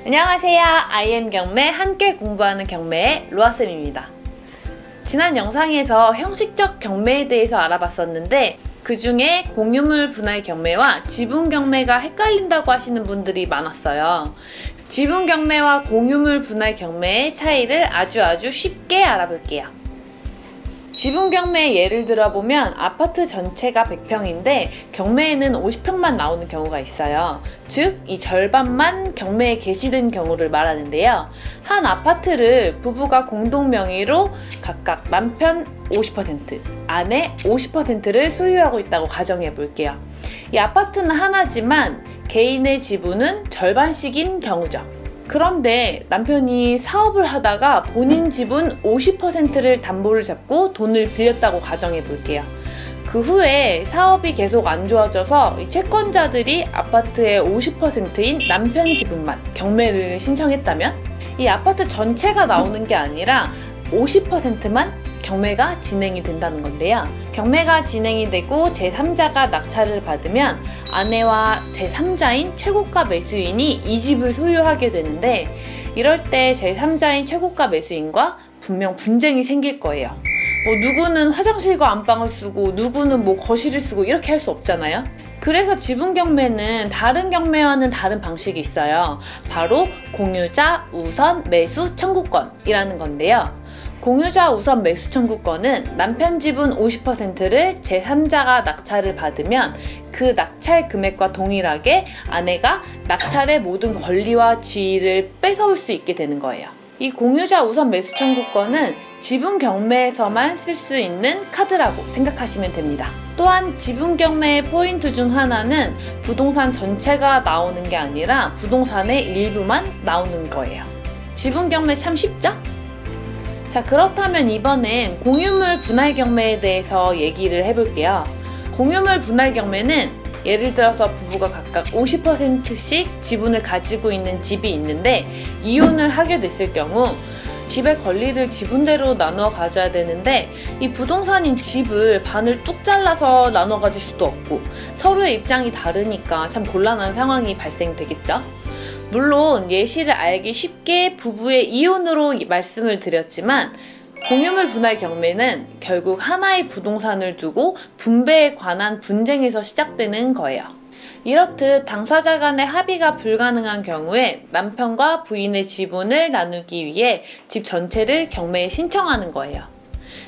안녕하세요. IM 경매 함께 공부하는 경매의 로아쌤입니다. 지난 영상에서 형식적 경매에 대해서 알아봤었는데 그 중에 공유물 분할 경매와 지분 경매가 헷갈린다고 하시는 분들이 많았어요. 지분 경매와 공유물 분할 경매의 차이를 아주 쉽게 알아볼게요. 지분 경매의 예를 들어보면 아파트 전체가 100평인데 경매에는 50평만 나오는 경우가 있어요. 즉, 이 절반만 경매에 게시된 경우를 말하는데요. 한 아파트를 부부가 공동 명의로 각각 남편 50%, 아내 50%를 소유하고 있다고 가정해 볼게요. 이 아파트는 하나지만 개인의 지분은 절반씩인 경우죠. 그런데 남편이 사업을 하다가 본인 지분 50%를 담보를 잡고 돈을 빌렸다고 가정해 볼게요. 그 후에 사업이 계속 안 좋아져서 채권자들이 아파트의 50%인 남편 지분만 경매를 신청했다면 이 아파트 전체가 나오는 게 아니라 50%만 경매가 진행이 된다는 건데요. 경매가 진행이 되고 제3자가 낙찰을 받으면 아내와 제3자인 최고가 매수인이 이 집을 소유하게 되는데 이럴 때 제3자인 최고가 매수인과 분명 분쟁이 생길 거예요. 누구는 화장실과 안방을 쓰고 누구는 거실을 쓰고 이렇게 할 수 없잖아요. 그래서 지분 경매는 다른 경매와는 다른 방식이 있어요. 바로 공유자 우선 매수 청구권이라는 건데요. 공유자 우선 매수 청구권은 남편 지분 50%를 제3자가 낙찰을 받으면 그 낙찰 금액과 동일하게 아내가 낙찰의 모든 권리와 지위를 뺏어올 수 있게 되는 거예요. 이 공유자 우선 매수 청구권은 지분 경매에서만 쓸 수 있는 카드라고 생각하시면 됩니다. 또한 지분 경매의 포인트 중 하나는 부동산 전체가 나오는 게 아니라 부동산의 일부만 나오는 거예요. 지분 경매 참 쉽죠? 자, 그렇다면 이번엔 공유물 분할 경매에 대해서 얘기를 해볼게요. 공유물 분할 경매는 예를 들어서 부부가 각각 50%씩 지분을 가지고 있는 집이 있는데 이혼을 하게 됐을 경우 집의 권리를 지분대로 나누어 가져야 되는데 이 부동산인 집을 반을 뚝 잘라서 나눠 가질 수도 없고 서로의 입장이 다르니까 참 곤란한 상황이 발생되겠죠? 물론 예시를 알기 쉽게 부부의 이혼으로 말씀을 드렸지만 공유물 분할 경매는 결국 하나의 부동산을 두고 분배에 관한 분쟁에서 시작되는 거예요. 이렇듯 당사자 간의 합의가 불가능한 경우에 남편과 부인의 지분을 나누기 위해 집 전체를 경매에 신청하는 거예요.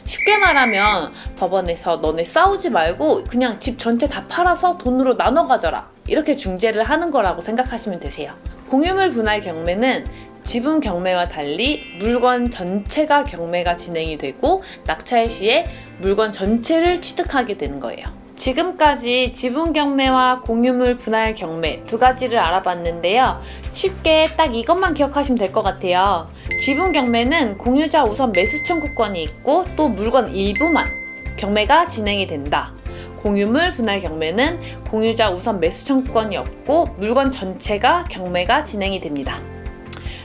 쉽게 말하면 법원에서 너네 싸우지 말고 그냥 집 전체 다 팔아서 돈으로 나눠 가져라 이렇게 중재를 하는 거라고 생각하시면 되세요. 공유물 분할 경매는 지분 경매와 달리 물건 전체가 경매가 진행이 되고 낙찰 시에 물건 전체를 취득하게 되는 거예요. 지금까지 지분 경매와 공유물 분할 경매 두 가지를 알아봤는데요. 쉽게 딱 이것만 기억하시면 될 것 같아요. 지분 경매는 공유자 우선 매수 청구권이 있고 또 물건 일부만 경매가 진행이 된다. 공유물 분할 경매는 공유자 우선 매수 청구권이 없고 물건 전체가 경매가 진행이 됩니다.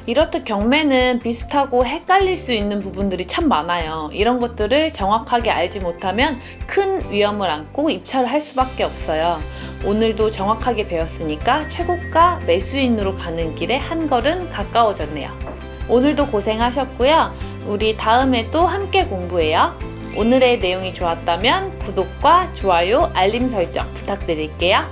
이렇듯 경매는 비슷하고 헷갈릴 수 있는 부분들이 참 많아요. 이런 것들을 정확하게 알지 못하면 큰 위험을 안고 입찰을 할 수밖에 없어요. 오늘도 정확하게 배웠으니까 최고가 매수인으로 가는 길에 한 걸음 가까워졌네요. 오늘도 고생하셨고요. 우리 다음에 또 함께 공부해요. 오늘의 내용이 좋았다면 구독과 좋아요, 알림 설정 부탁드릴게요.